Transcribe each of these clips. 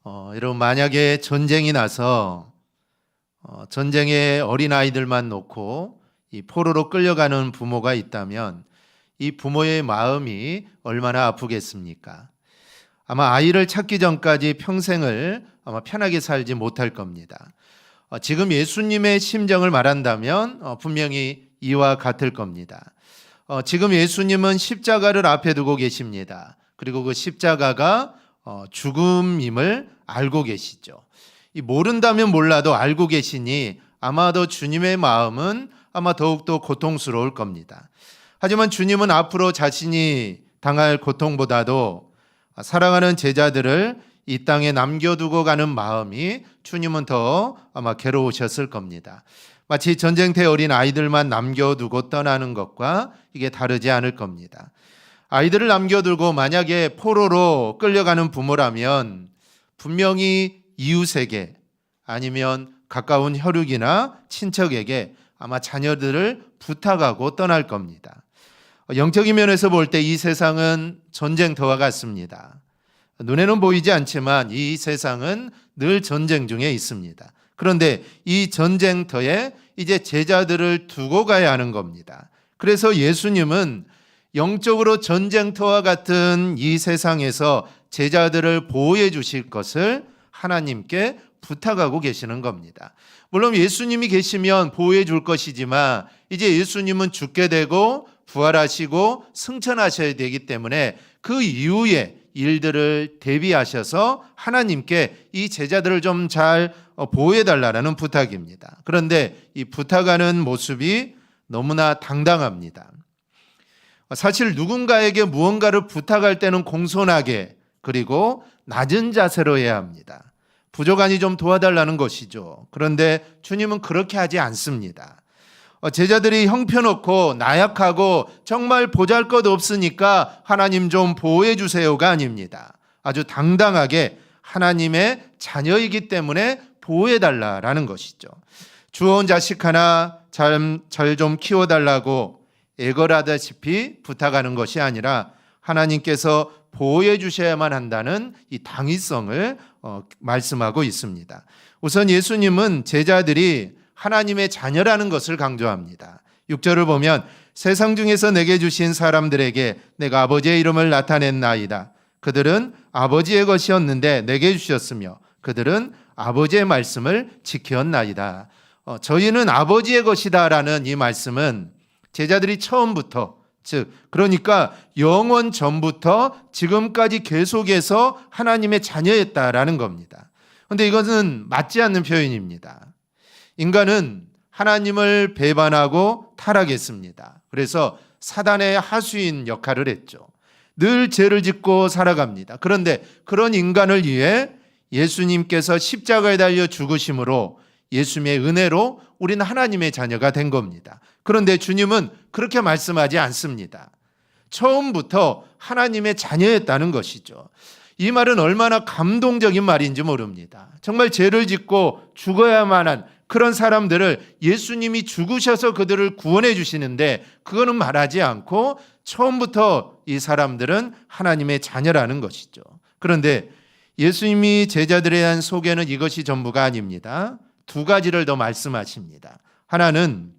여러분, 만약에 전쟁이 나서 전쟁에 어린아이들만 놓고 이 포로로 끌려가는 부모가 있다면 이 부모의 마음이 얼마나 아프겠습니까? 아마 아이를 찾기 전까지 평생을 아마 편하게 살지 못할 겁니다. 지금 예수님의 심정을 말한다면 분명히 이와 같을 겁니다. 지금 예수님은 십자가를 앞에 두고 계십니다. 그리고 그 십자가가 죽음임을 알고 계시죠. 모른다면 몰라도 알고 계시니 아마도 주님의 마음은 아마 더욱더 고통스러울 겁니다. 하지만 주님은 앞으로 자신이 당할 고통보다도 사랑하는 제자들을 이 땅에 남겨두고 가는 마음이 주님은 더 아마 괴로우셨을 겁니다. 마치 전쟁터에 어린 아이들만 남겨두고 떠나는 것과 이게 다르지 않을 겁니다. 아이들을 남겨두고 만약에 포로로 끌려가는 부모라면 분명히 이웃에게 아니면 가까운 혈육이나 친척에게 아마 자녀들을 부탁하고 떠날 겁니다. 영적인 면에서 볼 때 이 세상은 전쟁터와 같습니다. 눈에는 보이지 않지만 이 세상은 늘 전쟁 중에 있습니다. 그런데 이 전쟁터에 이제 제자들을 두고 가야 하는 겁니다. 그래서 예수님은 영적으로 전쟁터와 같은 이 세상에서 제자들을 보호해 주실 것을 하나님께 부탁하고 계시는 겁니다. 물론 예수님이 계시면 보호해 줄 것이지만 이제 예수님은 죽게 되고 부활하시고 승천하셔야 되기 때문에 그 이후에 일들을 대비하셔서 하나님께 이 제자들을 좀 잘 보호해 달라는 부탁입니다. 그런데 이 부탁하는 모습이 너무나 당당합니다. 사실 누군가에게 무언가를 부탁할 때는 공손하게 그리고 낮은 자세로 해야 합니다. 부족하니 좀 도와달라는 것이죠. 그런데 주님은 그렇게 하지 않습니다. 제자들이 형편없고 나약하고 정말 보잘것없으니까 하나님 좀 보호해 주세요가 아닙니다. 아주 당당하게 하나님의 자녀이기 때문에 보호해 달라라는 것이죠. 주워온 자식 하나 잘 좀 키워달라고 애걸하다시피 부탁하는 것이 아니라 하나님께서 보호해 주셔야만 한다는 이 당위성을 말씀하고 있습니다. 우선 예수님은 제자들이 하나님의 자녀라는 것을 강조합니다. 6절을 보면 세상 중에서 내게 주신 사람들에게 내가 아버지의 이름을 나타냈나이다. 그들은 아버지의 것이었는데 내게 주셨으며 그들은 아버지의 말씀을 지켰나이다. 저희는 아버지의 것이다라는 이 말씀은 제자들이 처음부터 즉 그러니까 영원 전부터 지금까지 계속해서 하나님의 자녀였다라는 겁니다. 그런데 이것은 맞지 않는 표현입니다. 인간은 하나님을 배반하고 타락했습니다. 그래서 사단의 하수인 역할을 했죠. 늘 죄를 짓고 살아갑니다. 그런데 그런 인간을 위해 예수님께서 십자가에 달려 죽으심으로 예수님의 은혜로 우리는 하나님의 자녀가 된 겁니다. 그런데 주님은 그렇게 말씀하지 않습니다. 처음부터 하나님의 자녀였다는 것이죠. 이 말은 얼마나 감동적인 말인지 모릅니다. 정말 죄를 짓고 죽어야만 한 그런 사람들을 예수님이 죽으셔서 그들을 구원해 주시는데 그거는 말하지 않고 처음부터 이 사람들은 하나님의 자녀라는 것이죠. 그런데 예수님이 제자들에 대한 소개는 이것이 전부가 아닙니다. 두 가지를 더 말씀하십니다. 하나는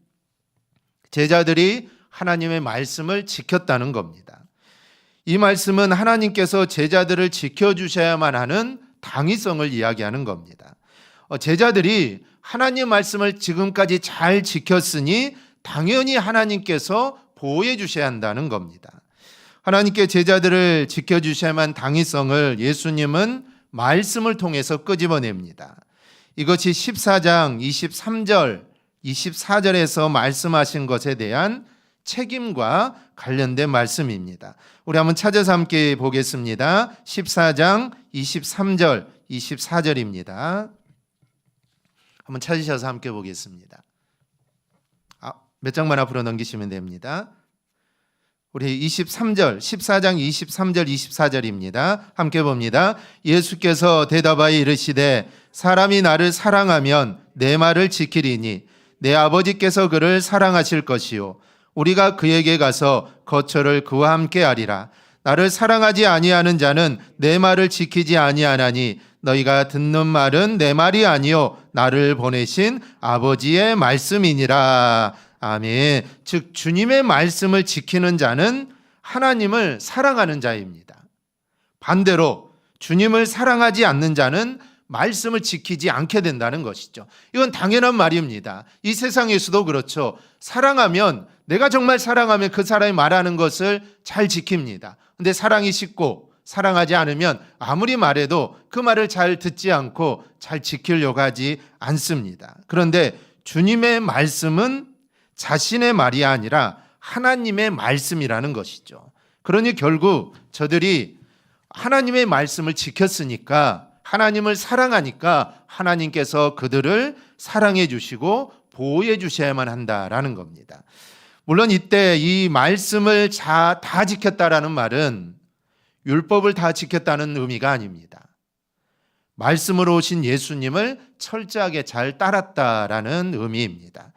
제자들이 하나님의 말씀을 지켰다는 겁니다. 이 말씀은 하나님께서 제자들을 지켜주셔야만 하는 당위성을 이야기하는 겁니다. 제자들이 하나님 말씀을 지금까지 잘 지켰으니 당연히 하나님께서 보호해 주셔야 한다는 겁니다. 하나님께 제자들을 지켜주셔야만 당위성을 예수님은 말씀을 통해서 끄집어냅니다. 이것이 14장 23절, 24절에서 말씀하신 것에 대한 책임과 관련된 말씀입니다. 우리 한번 찾아서 함께 보겠습니다. 14장 23절, 24절입니다. 한번 찾으셔서 함께 보겠습니다. 몇 장만 앞으로 넘기시면 됩니다. 우리 23절, 14장 23절, 24절입니다. 함께 봅니다. 예수께서 대답하여 이르시되 사람이 나를 사랑하면 내 말을 지키리니 내 아버지께서 그를 사랑하실 것이요 우리가 그에게 가서 거처를 그와 함께 하리라. 나를 사랑하지 아니하는 자는 내 말을 지키지 아니하나니 너희가 듣는 말은 내 말이 아니요 나를 보내신 아버지의 말씀이니라. 아멘. 즉 주님의 말씀을 지키는 자는 하나님을 사랑하는 자입니다. 반대로 주님을 사랑하지 않는 자는 말씀을 지키지 않게 된다는 것이죠. 이건 당연한 말입니다. 이 세상에서도 그렇죠. 사랑하면, 내가 정말 사랑하면 그 사람이 말하는 것을 잘 지킵니다. 근데 사랑이 식고 사랑하지 않으면 아무리 말해도 그 말을 잘 듣지 않고 잘 지키려고 하지 않습니다. 그런데 주님의 말씀은 자신의 말이 아니라 하나님의 말씀이라는 것이죠. 그러니 결국 저들이 하나님의 말씀을 지켰으니까, 하나님을 사랑하니까 하나님께서 그들을 사랑해 주시고 보호해 주셔야만 한다라는 겁니다. 물론 이때 이 말씀을 다 지켰다라는 말은 율법을 다 지켰다는 의미가 아닙니다. 말씀으로 오신 예수님을 철저하게 잘 따랐다라는 의미입니다.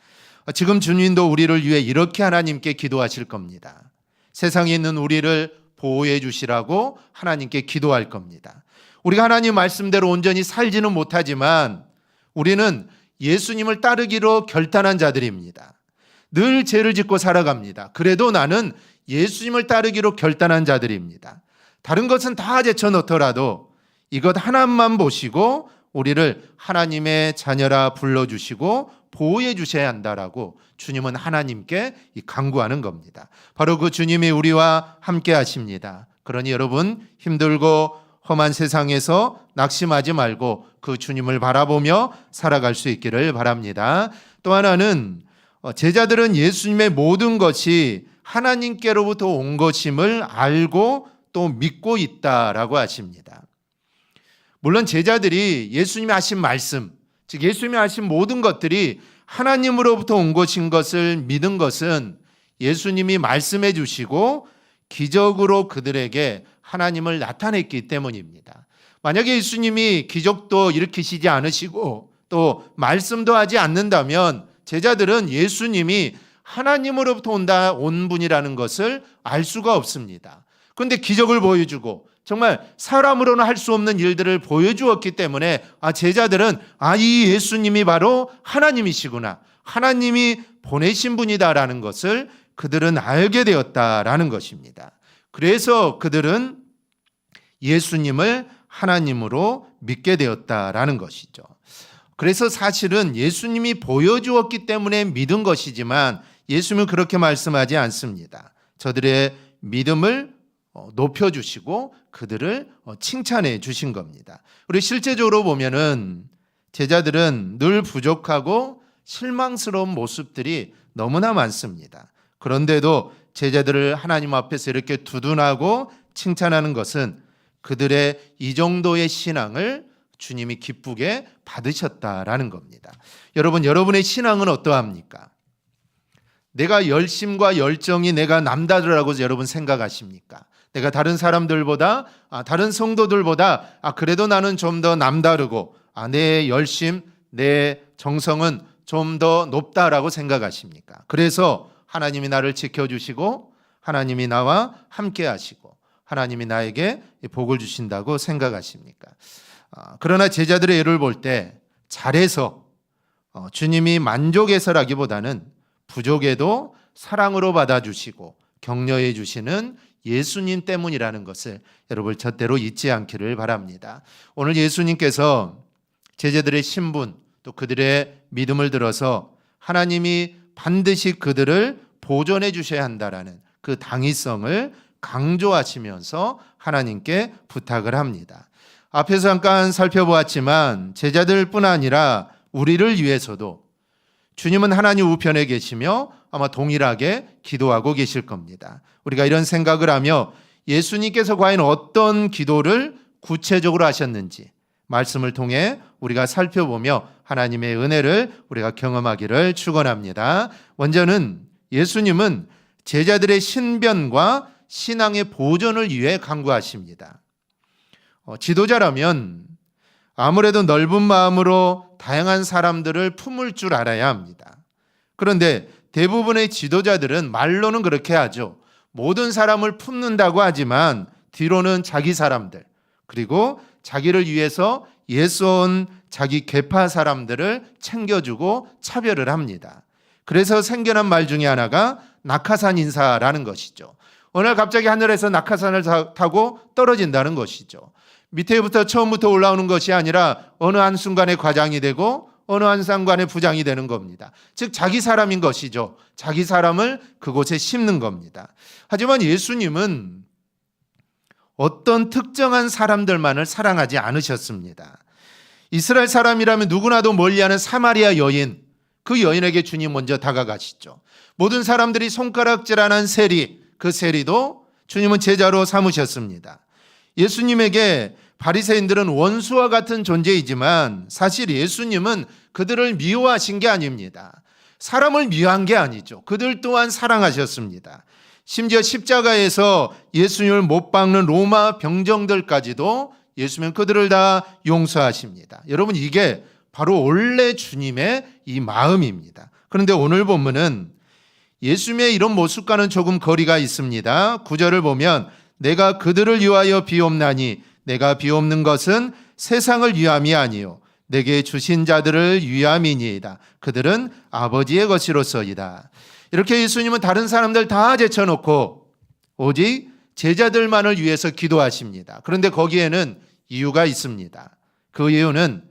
지금 주님도 우리를 위해 이렇게 하나님께 기도하실 겁니다. 세상에 있는 우리를 보호해 주시라고 하나님께 기도할 겁니다. 우리가 하나님 말씀대로 온전히 살지는 못하지만 우리는 예수님을 따르기로 결단한 자들입니다. 늘 죄를 짓고 살아갑니다. 그래도 나는 예수님을 따르기로 결단한 자들입니다. 다른 것은 다 제쳐놓더라도 이것 하나만 보시고 우리를 하나님의 자녀라 불러주시고 보호해 주셔야 한다라고 주님은 하나님께 간구하는 겁니다. 바로 그 주님이 우리와 함께 하십니다. 그러니 여러분 힘들고 험한 세상에서 낙심하지 말고 그 주님을 바라보며 살아갈 수 있기를 바랍니다. 또 하나는 제자들은 예수님의 모든 것이 하나님께로부터 온 것임을 알고 또 믿고 있다라고 하십니다. 물론 제자들이 예수님이 하신 말씀, 즉 예수님이 하신 모든 것들이 하나님으로부터 온 것인 것을 믿은 것은 예수님이 말씀해 주시고 기적으로 그들에게 하나님을 나타냈기 때문입니다. 만약에 예수님이 기적도 일으키시지 않으시고 또 말씀도 하지 않는다면 제자들은 예수님이 하나님으로부터 온 분이라는 것을 알 수가 없습니다. 그런데 기적을 보여주고 정말 사람으로는 할 수 없는 일들을 보여주었기 때문에 제자들은 이 예수님이 바로 하나님이시구나, 하나님이 보내신 분이다라는 것을 그들은 알게 되었다라는 것입니다. 그래서 그들은 예수님을 하나님으로 믿게 되었다라는 것이죠. 그래서 사실은 예수님이 보여주었기 때문에 믿은 것이지만 예수님은 그렇게 말씀하지 않습니다. 저들의 믿음을 높여주시고 그들을 칭찬해 주신 겁니다. 우리 실제적으로 보면은 제자들은 늘 부족하고 실망스러운 모습들이 너무나 많습니다. 그런데도 제자들을 하나님 앞에서 이렇게 두둔하고 칭찬하는 것은 그들의 이 정도의 신앙을 주님이 기쁘게 받으셨다라는 겁니다. 여러분, 여러분의 신앙은 어떠합니까? 내가 열심과 열정이 내가 남다르라고 여러분 생각하십니까? 내가 다른 사람들보다, 다른 성도들보다 그래도 나는 좀 더 남다르고 내 열심, 내 정성은 좀 더 높다라고 생각하십니까? 그래서 하나님이 나를 지켜주시고 하나님이 나와 함께 하시고 하나님이 나에게 복을 주신다고 생각하십니까? 그러나 제자들의 예를 볼 때 잘해서 주님이 만족해서라기보다는 부족해도 사랑으로 받아주시고 격려해 주시는 예수님 때문이라는 것을 여러분 절대로 잊지 않기를 바랍니다. 오늘 예수님께서 제자들의 신분 또 그들의 믿음을 들어서 하나님이 반드시 그들을 보존해 주셔야 한다라는 그 당위성을 강조하시면서 하나님께 부탁을 합니다. 앞에서 잠깐 살펴보았지만 제자들뿐 아니라 우리를 위해서도 주님은 하나님 우편에 계시며 아마 동일하게 기도하고 계실 겁니다. 우리가 이런 생각을 하며 예수님께서 과연 어떤 기도를 구체적으로 하셨는지 말씀을 통해 우리가 살펴보며 하나님의 은혜를 우리가 경험하기를 축원합니다. 먼저는 예수님은 제자들의 신변과 신앙의 보존을 위해 간구하십니다. 지도자라면 아무래도 넓은 마음으로 다양한 사람들을 품을 줄 알아야 합니다. 그런데 대부분의 지도자들은 말로는 그렇게 하죠. 모든 사람을 품는다고 하지만 뒤로는 자기 사람들, 그리고 자기를 위해서 예수온 자기 계파 사람들을 챙겨주고 차별을 합니다. 그래서 생겨난 말 중에 하나가 낙하산 인사라는 것이죠. 어느 날 갑자기 하늘에서 낙하산을 타고 떨어진다는 것이죠. 밑에부터 처음부터 올라오는 것이 아니라 어느 한순간에 과장이 되고 어느 한순간에 부장이 되는 겁니다. 즉 자기 사람인 것이죠. 자기 사람을 그곳에 심는 겁니다. 하지만 예수님은 어떤 특정한 사람들만을 사랑하지 않으셨습니다. 이스라엘 사람이라면 누구나도 멀리하는 사마리아 여인, 그 여인에게 주님 먼저 다가가시죠. 모든 사람들이 손가락질하는 세리, 그 세리도 주님은 제자로 삼으셨습니다. 예수님에게 바리새인들은 원수와 같은 존재이지만 사실 예수님은 그들을 미워하신 게 아닙니다. 사람을 미워한 게 아니죠. 그들 또한 사랑하셨습니다. 심지어 십자가에서 예수님을 못 박는 로마 병정들까지도 예수님은 그들을 다 용서하십니다. 여러분, 이게 바로 원래 주님의 이 마음입니다. 그런데 오늘 본문은 예수님의 이런 모습과는 조금 거리가 있습니다. 9절을 보면 내가 그들을 위하여 비옵나니 내가 비옵는 것은 세상을 위함이 아니요 내게 주신 자들을 위함이니이다. 그들은 아버지의 것이로서이다. 이렇게 예수님은 다른 사람들 다 제쳐놓고 오직 제자들만을 위해서 기도하십니다. 그런데 거기에는 이유가 있습니다. 그 이유는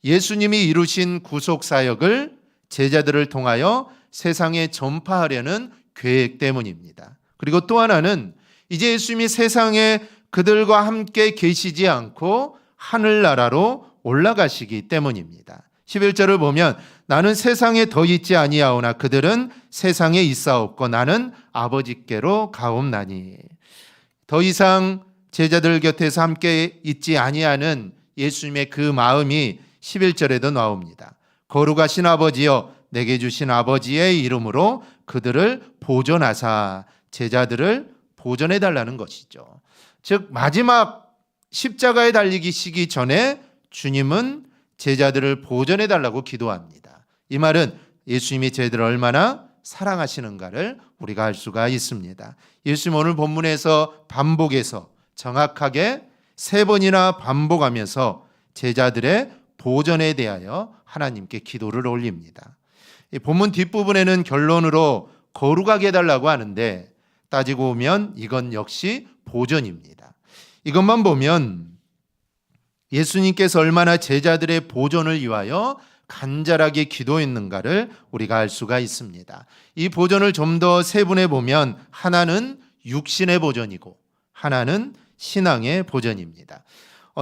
예수님이 이루신 구속사역을 제자들을 통하여 세상에 전파하려는 계획 때문입니다. 그리고 또 하나는 이제 예수님이 세상에 그들과 함께 계시지 않고 하늘나라로 올라가시기 때문입니다. 11절을 보면 나는 세상에 더 있지 아니하오나 그들은 세상에 있사옵고 나는 아버지께로 가옵나니. 더 이상 제자들 곁에서 함께 있지 아니하는 예수님의 그 마음이 11절에도 나옵니다. 거룩하신 아버지여 내게 주신 아버지의 이름으로 그들을 보존하사, 제자들을 보존해 달라는 것이죠. 즉 마지막 십자가에 달리기 시기 전에 주님은 제자들을 보존해 달라고 기도합니다. 이 말은 예수님이 제자들을 얼마나 사랑하시는가를 우리가 알 수가 있습니다. 예수님 오늘 본문에서 반복해서 정확하게 3번이나 반복하면서 제자들의 보존에 대하여 하나님께 기도를 올립니다. 이 본문 뒷부분에는 결론으로 거룩하게 해달라고 하는데 따지고 보면 이건 역시 보존입니다. 이것만 보면 예수님께서 얼마나 제자들의 보존을 위하여 간절하게 기도했는가를 우리가 알 수가 있습니다. 이 보존을 좀 더 세분해 보면 하나는 육신의 보존이고 하나는 신앙의 보존입니다.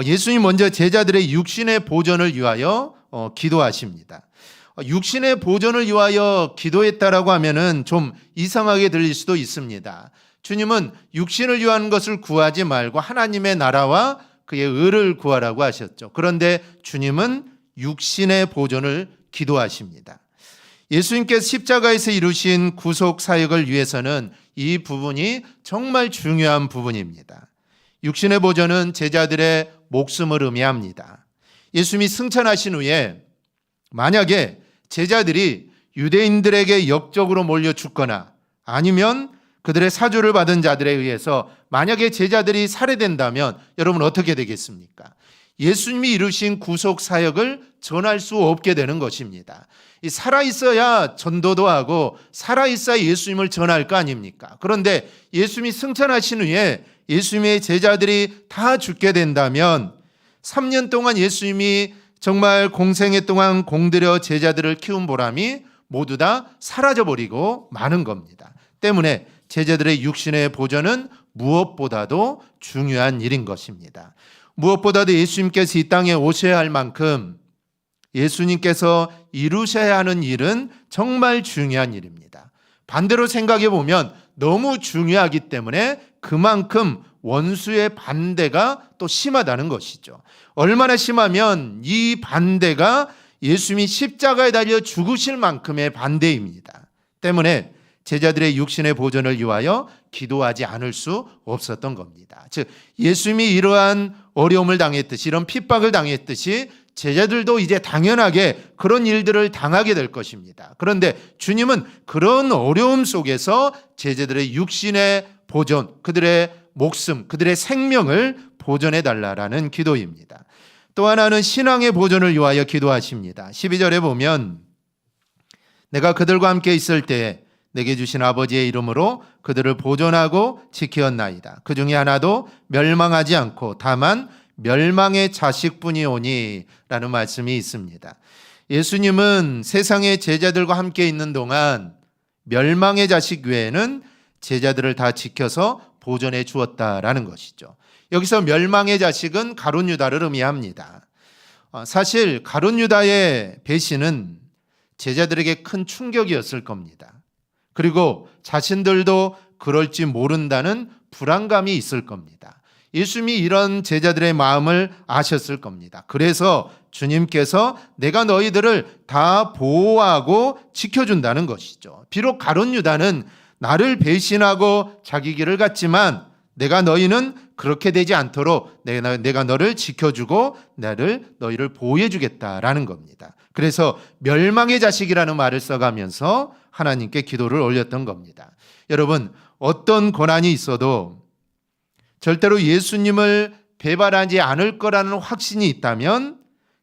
예수님 먼저 제자들의 육신의 보존을 위하여 기도하십니다. 육신의 보존을 위하여 기도했다라고 하면은 좀 이상하게 들릴 수도 있습니다. 주님은 육신을 위한 것을 구하지 말고 하나님의 나라와 그의 의를 구하라고 하셨죠. 그런데 주님은 육신의 보존을 기도하십니다. 예수님께서 십자가에서 이루신 구속 사역을 위해서는 이 부분이 정말 중요한 부분입니다. 육신의 보존은 제자들의 목숨을 의미합니다. 예수님이 승천하신 후에 만약에 제자들이 유대인들에게 역적으로 몰려 죽거나 아니면 그들의 사주를 받은 자들에 의해서 만약에 제자들이 살해된다면 여러분 어떻게 되겠습니까? 예수님이 이루신 구속 사역을 전할 수 없게 되는 것입니다. 살아있어야 전도도 하고 살아있어야 예수님을 전할 거 아닙니까? 그런데 예수님이 승천하신 후에 예수님의 제자들이 다 죽게 된다면 3년 동안 예수님이 정말 공생애 동안 공들여 제자들을 키운 보람이 모두 다 사라져버리고 마는 겁니다. 때문에 제자들의 육신의 보존은 무엇보다도 중요한 일인 것입니다. 무엇보다도 예수님께서 이 땅에 오셔야 할 만큼 예수님께서 이루셔야 하는 일은 정말 중요한 일입니다. 반대로 생각해 보면 너무 중요하기 때문에 그만큼 원수의 반대가 또 심하다는 것이죠. 얼마나 심하면 이 반대가 예수님이 십자가에 달려 죽으실 만큼의 반대입니다. 때문에 제자들의 육신의 보존을 위하여 기도하지 않을 수 없었던 겁니다. 즉 예수님이 이러한 어려움을 당했듯이 이런 핍박을 당했듯이 제자들도 이제 당연하게 그런 일들을 당하게 될 것입니다. 그런데 주님은 그런 어려움 속에서 제자들의 육신의 보존, 그들의 목숨, 그들의 생명을 보존해 달라라는 기도입니다. 또 하나는 신앙의 보존을 위하여 기도하십니다. 12절에 보면 내가 그들과 함께 있을 때에 내게 주신 아버지의 이름으로 그들을 보존하고 지키었나이다. 그 중에 하나도 멸망하지 않고 다만 멸망의 자식뿐이오니 라는 말씀이 있습니다. 예수님은 세상의 제자들과 함께 있는 동안 멸망의 자식 외에는 제자들을 다 지켜서 보존해 주었다라는 것이죠. 여기서 멸망의 자식은 가룟 유다를 의미합니다. 사실 가룟 유다의 배신은 제자들에게 큰 충격이었을 겁니다. 그리고 자신들도 그럴지 모른다는 불안감이 있을 겁니다. 예수님이 이런 제자들의 마음을 아셨을 겁니다. 그래서 주님께서 내가 너희들을 다 보호하고 지켜준다는 것이죠. 비록 가룟 유다는 나를 배신하고 자기 길을 갔지만 내가 너희는 그렇게 되지 않도록 내가 너를 지켜주고 너희를 보호해 주겠다라는 겁니다. 그래서 멸망의 자식이라는 말을 써가면서 하나님께 기도를 올렸던 겁니다. 여러분, 어떤 고난이 있어도 절대로 예수님을 배반하지 않을 거라는 확신이 있다면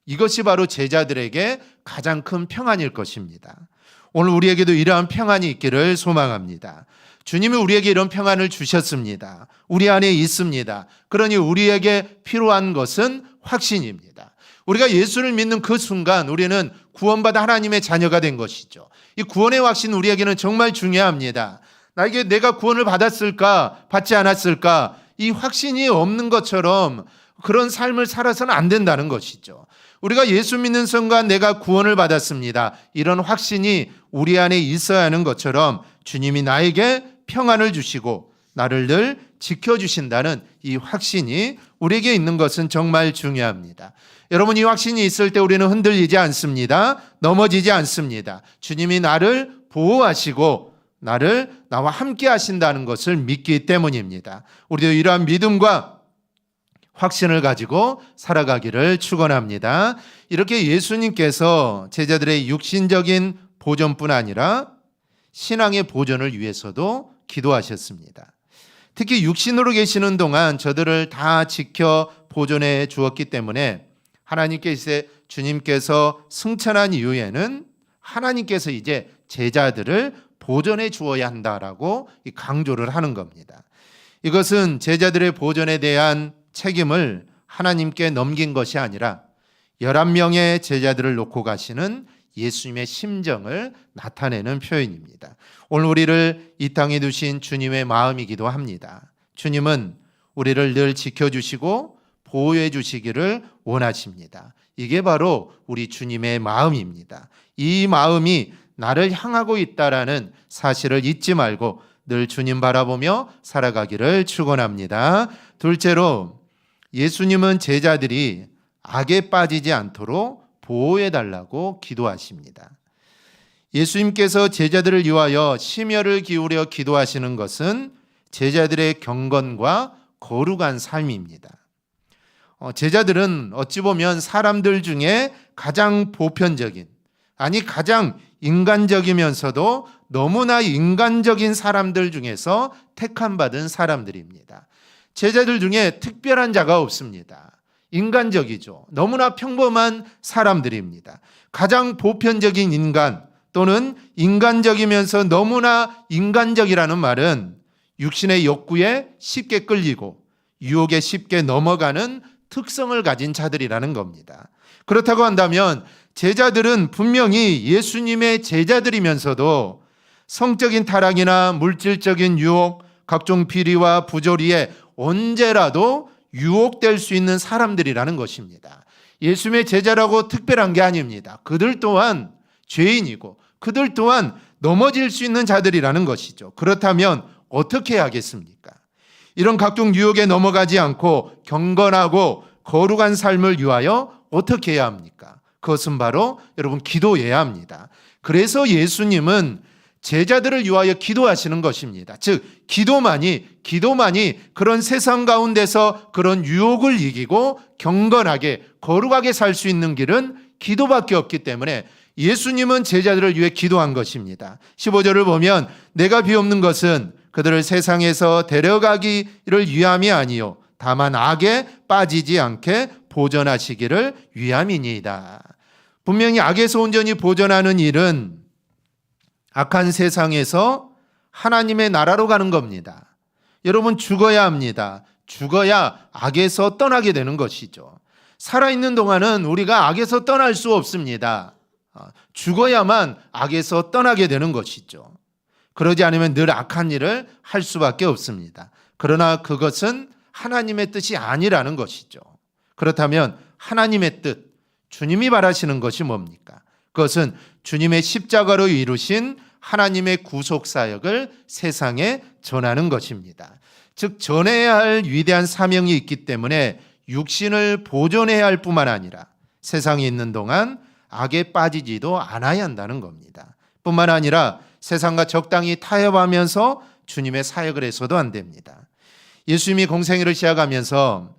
이것이 바로 제자들에게 가장 큰 평안일 것입니다. 오늘 우리에게도 이러한 평안이 있기를 소망합니다. 주님이 우리에게 이런 평안을 주셨습니다. 우리 안에 있습니다. 그러니 우리에게 필요한 것은 확신입니다. 우리가 예수를 믿는 그 순간 우리는 구원받아 하나님의 자녀가 된 것이죠. 이 구원의 확신 우리에게는 정말 중요합니다. 나에게 내가 구원을 받았을까 받지 않았을까 이 확신이 없는 것처럼 그런 삶을 살아서는 안 된다는 것이죠. 우리가 예수 믿는 순간 내가 구원을 받았습니다. 이런 확신이 우리 안에 있어야 하는 것처럼 주님이 나에게 평안을 주시고 나를 늘 지켜주신다는 이 확신이 우리에게 있는 것은 정말 중요합니다. 여러분, 이 확신이 있을 때 우리는 흔들리지 않습니다. 넘어지지 않습니다. 주님이 나를 보호하시고 나와 함께 하신다는 것을 믿기 때문입니다. 우리도 이러한 믿음과 확신을 가지고 살아가기를 축원합니다. 이렇게 예수님께서 제자들의 육신적인 보존뿐 아니라 신앙의 보존을 위해서도 기도하셨습니다. 특히 육신으로 계시는 동안 저들을 다 지켜 보존해 주었기 때문에 하나님께서 주님께서 승천한 이후에는 하나님께서 이제 제자들을 보존해 주어야 한다라고 강조를 하는 겁니다. 이것은 제자들의 보존에 대한 책임을 하나님께 넘긴 것이 아니라 11명의 제자들을 놓고 가시는 예수님의 심정을 나타내는 표현입니다. 오늘 우리를 이 땅에 두신 주님의 마음이기도 합니다. 주님은 우리를 늘 지켜주시고 보호해 주시기를 원하십니다. 이게 바로 우리 주님의 마음입니다. 이 마음이 나를 향하고 있다라는 사실을 잊지 말고 늘 주님 바라보며 살아가기를 축원합니다. 둘째로 예수님은 제자들이 악에 빠지지 않도록 보호해달라고 기도하십니다. 예수님께서 제자들을 위하여 심혈을 기울여 기도하시는 것은 제자들의 경건과 거룩한 삶입니다. 제자들은 어찌 보면 사람들 중에 가장 보편적인, 가장 인간적이면서도 너무나 인간적인 사람들 중에서 택함받은 사람들입니다. 제자들 중에 특별한 자가 없습니다. 인간적이죠. 너무나 평범한 사람들입니다. 가장 보편적인 인간 또는 인간적이면서 너무나 인간적이라는 말은 육신의 욕구에 쉽게 끌리고 유혹에 쉽게 넘어가는 특성을 가진 자들이라는 겁니다. 그렇다고 한다면 제자들은 분명히 예수님의 제자들이면서도 성적인 타락이나 물질적인 유혹, 각종 비리와 부조리에 언제라도 유혹될 수 있는 사람들이라는 것입니다. 예수님의 제자라고 특별한 게 아닙니다. 그들 또한 죄인이고 그들 또한 넘어질 수 있는 자들이라는 것이죠. 그렇다면 어떻게 해야겠습니까? 이런 각종 유혹에 넘어가지 않고 경건하고 거룩한 삶을 위하여 어떻게 해야 합니까? 그것은 바로 여러분 기도해야 합니다. 그래서 예수님은 제자들을 위하여 기도하시는 것입니다. 즉 기도만이 그런 세상 가운데서 그런 유혹을 이기고 경건하게 거룩하게 살 수 있는 길은 기도밖에 없기 때문에 예수님은 제자들을 위해 기도한 것입니다. 15절을 보면 내가 비옵는 것은 그들을 세상에서 데려가기를 위함이 아니요 다만 악에 빠지지 않게 보전하시기를 위함이니이다. 분명히 악에서 온전히 보전하는 일은 악한 세상에서 하나님의 나라로 가는 겁니다. 여러분, 죽어야 합니다. 죽어야 악에서 떠나게 되는 것이죠. 살아있는 동안은 우리가 악에서 떠날 수 없습니다. 죽어야만 악에서 떠나게 되는 것이죠. 그러지 않으면 늘 악한 일을 할 수밖에 없습니다. 그러나 그것은 하나님의 뜻이 아니라는 것이죠. 그렇다면 하나님의 뜻, 주님이 바라시는 것이 뭡니까? 그것은 주님의 십자가로 이루신 하나님의 구속사역을 세상에 전하는 것입니다. 즉 전해야 할 위대한 사명이 있기 때문에 육신을 보존해야 할 뿐만 아니라 세상에 있는 동안 악에 빠지지도 않아야 한다는 겁니다. 뿐만 아니라 세상과 적당히 타협하면서 주님의 사역을 해서도 안 됩니다. 예수님이 공생애를 시작하면서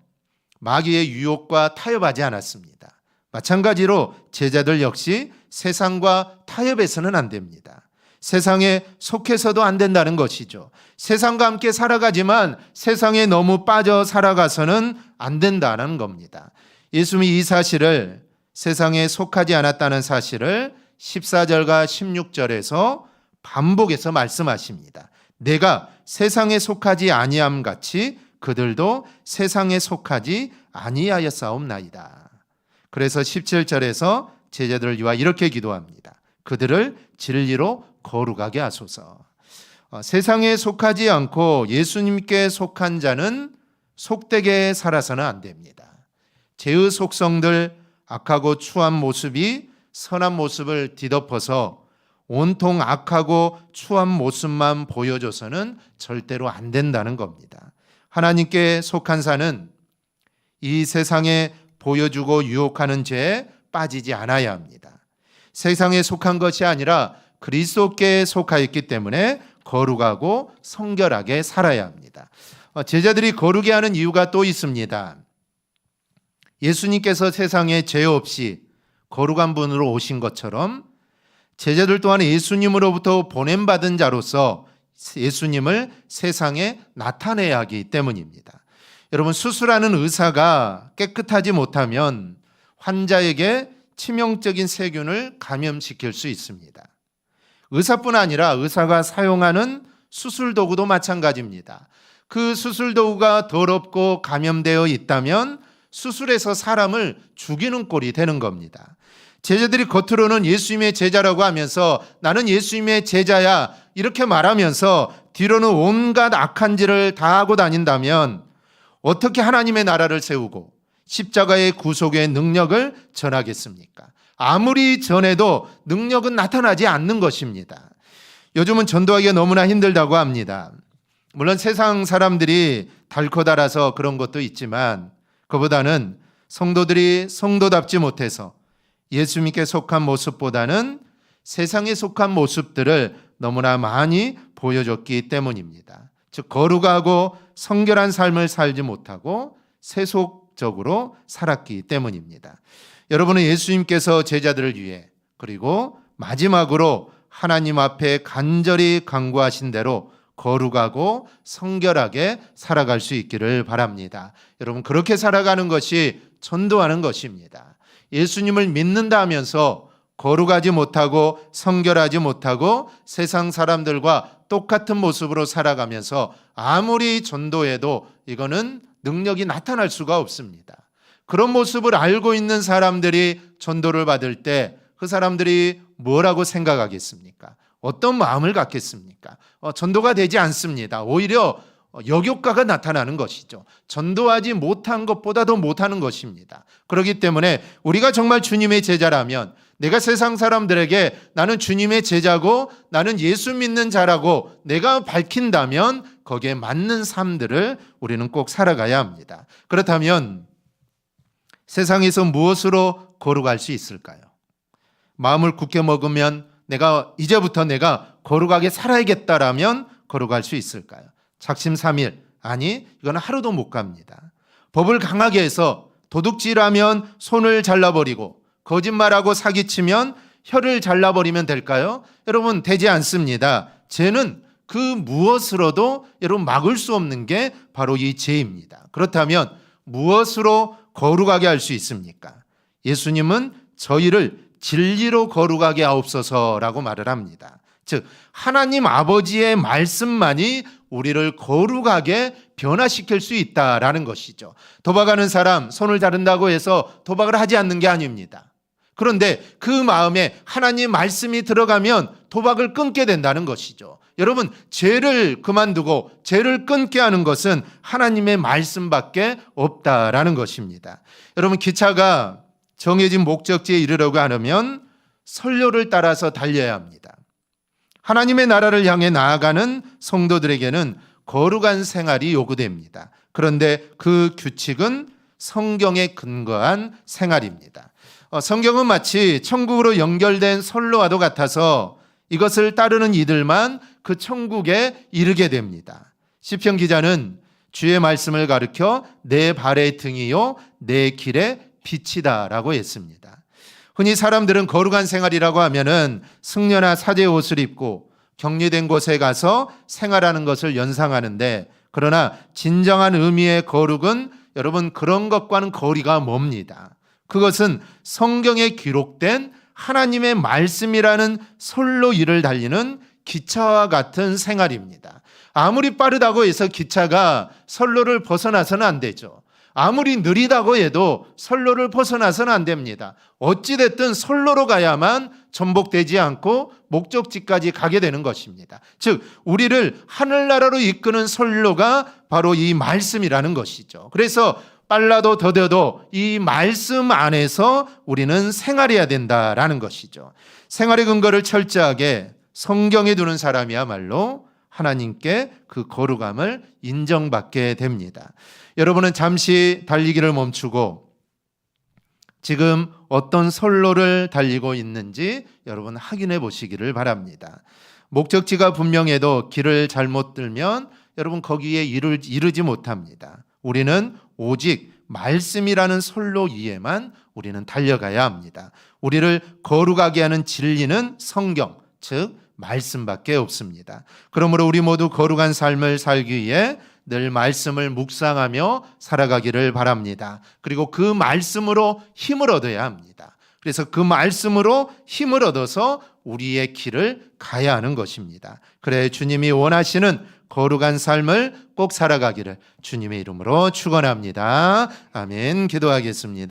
마귀의 유혹과 타협하지 않았습니다. 마찬가지로 제자들 역시 세상과 타협해서는 안 됩니다. 세상에 속해서도 안 된다는 것이죠. 세상과 함께 살아가지만 세상에 너무 빠져 살아가서는 안 된다는 겁니다. 예수님이 이 사실을, 세상에 속하지 않았다는 사실을 14절과 16절에서 반복해서 말씀하십니다. 내가 세상에 속하지 아니함 같이 그들도 세상에 속하지 아니하였사옵나이다. 그래서 17절에서 제자들을 위하여 이렇게 기도합니다. 그들을 진리로 거룩하게 하소서. 세상에 속하지 않고 예수님께 속한 자는 속되게 살아서는 안 됩니다. 죄의 속성들, 악하고 추한 모습이 선한 모습을 뒤덮어서 온통 악하고 추한 모습만 보여줘서는 절대로 안 된다는 겁니다. 하나님께 속한 자는 이 세상에 보여주고 유혹하는 죄에 빠지지 않아야 합니다. 세상에 속한 것이 아니라 그리스도께 속하였기 때문에 거룩하고 성결하게 살아야 합니다. 제자들이 거룩해 하는 이유가 또 있습니다. 예수님께서 세상에 죄 없이 거룩한 분으로 오신 것처럼 제자들 또한 예수님으로부터 보냄받은 자로서 예수님을 세상에 나타내야 하기 때문입니다. 여러분, 수술하는 의사가 깨끗하지 못하면 환자에게 치명적인 세균을 감염시킬 수 있습니다. 의사뿐 아니라 의사가 사용하는 수술 도구도 마찬가지입니다. 그 수술 도구가 더럽고 감염되어 있다면 수술해서 사람을 죽이는 꼴이 되는 겁니다. 제자들이 겉으로는 예수님의 제자라고 하면서 나는 예수님의 제자야 이렇게 말하면서 뒤로는 온갖 악한 짓을 다 하고 다닌다면 어떻게 하나님의 나라를 세우고 십자가의 구속의 능력을 전하겠습니까? 아무리 전해도 능력은 나타나지 않는 것입니다. 요즘은 전도하기가 너무나 힘들다고 합니다. 물론 세상 사람들이 닳고 닳아서 그런 것도 있지만 그보다는 성도들이 성도답지 못해서 예수님께 속한 모습보다는 세상에 속한 모습들을 너무나 많이 보여줬기 때문입니다. 즉 거룩하고 성결한 삶을 살지 못하고 세속적으로 살았기 때문입니다. 여러분은 예수님께서 제자들을 위해 그리고 마지막으로 하나님 앞에 간절히 간구하신 대로 거룩하고 성결하게 살아갈 수 있기를 바랍니다. 여러분, 그렇게 살아가는 것이 전도하는 것입니다. 예수님을 믿는다 하면서 거룩하지 못하고 성결하지 못하고 세상 사람들과 똑같은 모습으로 살아가면서 아무리 전도해도 이거는 능력이 나타날 수가 없습니다. 그런 모습을 알고 있는 사람들이 전도를 받을 때 그 사람들이 뭐라고 생각하겠습니까? 어떤 마음을 갖겠습니까? 전도가 되지 않습니다. 오히려 역효과가 나타나는 것이죠. 전도하지 못한 것보다 더 못하는 것입니다. 그렇기 때문에 우리가 정말 주님의 제자라면 내가 세상 사람들에게 나는 주님의 제자고 나는 예수 믿는 자라고 내가 밝힌다면 거기에 맞는 삶들을 우리는 꼭 살아가야 합니다. 그렇다면 세상에서 무엇으로 거룩할 수 있을까요? 마음을 굳게 먹으면 이제부터 내가 거룩하게 살아야겠다라면 거룩할 수 있을까요? 작심삼일, 아니 이건 하루도 못 갑니다. 법을 강하게 해서 도둑질하면 손을 잘라버리고 거짓말하고 사기치면 혀를 잘라버리면 될까요? 여러분, 되지 않습니다. 죄는 그 무엇으로도 여러분 막을 수 없는 게 바로 이 죄입니다. 그렇다면 무엇으로 거룩하게 할 수 있습니까? 예수님은 저희를 진리로 거룩하게 하옵소서라고 말을 합니다. 즉 하나님 아버지의 말씀만이 우리를 거룩하게 변화시킬 수 있다라는 것이죠. 도박하는 사람 손을 자른다고 해서 도박을 하지 않는 게 아닙니다. 그런데 그 마음에 하나님 말씀이 들어가면 도박을 끊게 된다는 것이죠. 여러분, 죄를 그만두고 죄를 끊게 하는 것은 하나님의 말씀밖에 없다라는 것입니다. 여러분, 기차가 정해진 목적지에 이르려고 하려면 선로를 따라서 달려야 합니다. 하나님의 나라를 향해 나아가는 성도들에게는 거룩한 생활이 요구됩니다. 그런데 그 규칙은 성경에 근거한 생활입니다. 성경은 마치 천국으로 연결된 선로와도 같아서 이것을 따르는 이들만 그 천국에 이르게 됩니다. 시편 기자는 주의 말씀을 가르쳐 내 발의 등이요 내 길의 빛이다 라고 했습니다. 흔히 사람들은 거룩한 생활이라고 하면은 승려나 사제 옷을 입고 격리된 곳에 가서 생활하는 것을 연상하는데, 그러나 진정한 의미의 거룩은 여러분 그런 것과는 거리가 멉니다. 그것은 성경에 기록된 하나님의 말씀이라는 선로 위를 달리는 기차와 같은 생활입니다. 아무리 빠르다고 해서 기차가 선로를 벗어나서는 안 되죠. 아무리 느리다고 해도 선로를 벗어나서는 안 됩니다. 어찌됐든 선로로 가야만 전복되지 않고 목적지까지 가게 되는 것입니다. 즉 우리를 하늘나라로 이끄는 선로가 바로 이 말씀이라는 것이죠. 그래서 빨라도 더뎌도 이 말씀 안에서 우리는 생활해야 된다라는 것이죠. 생활의 근거를 철저하게 성경에 두는 사람이야말로 하나님께 그 거룩함을 인정받게 됩니다. 여러분은 잠시 달리기를 멈추고 지금 어떤 선로를 달리고 있는지 여러분 확인해 보시기를 바랍니다. 목적지가 분명해도 길을 잘못 들면 여러분 거기에 이르지 못합니다. 우리는 오직 말씀이라는 선로 위에만 우리는 달려가야 합니다. 우리를 거룩하게 하는 진리는 성경, 즉 말씀밖에 없습니다. 그러므로 우리 모두 거룩한 삶을 살기 위해 늘 말씀을 묵상하며 살아가기를 바랍니다. 그리고 그 말씀으로 힘을 얻어야 합니다. 그래서 그 말씀으로 힘을 얻어서 우리의 길을 가야 하는 것입니다. 그래 주님이 원하시는 거룩한 삶을 꼭 살아가기를 주님의 이름으로 축원합니다. 아멘. 기도하겠습니다.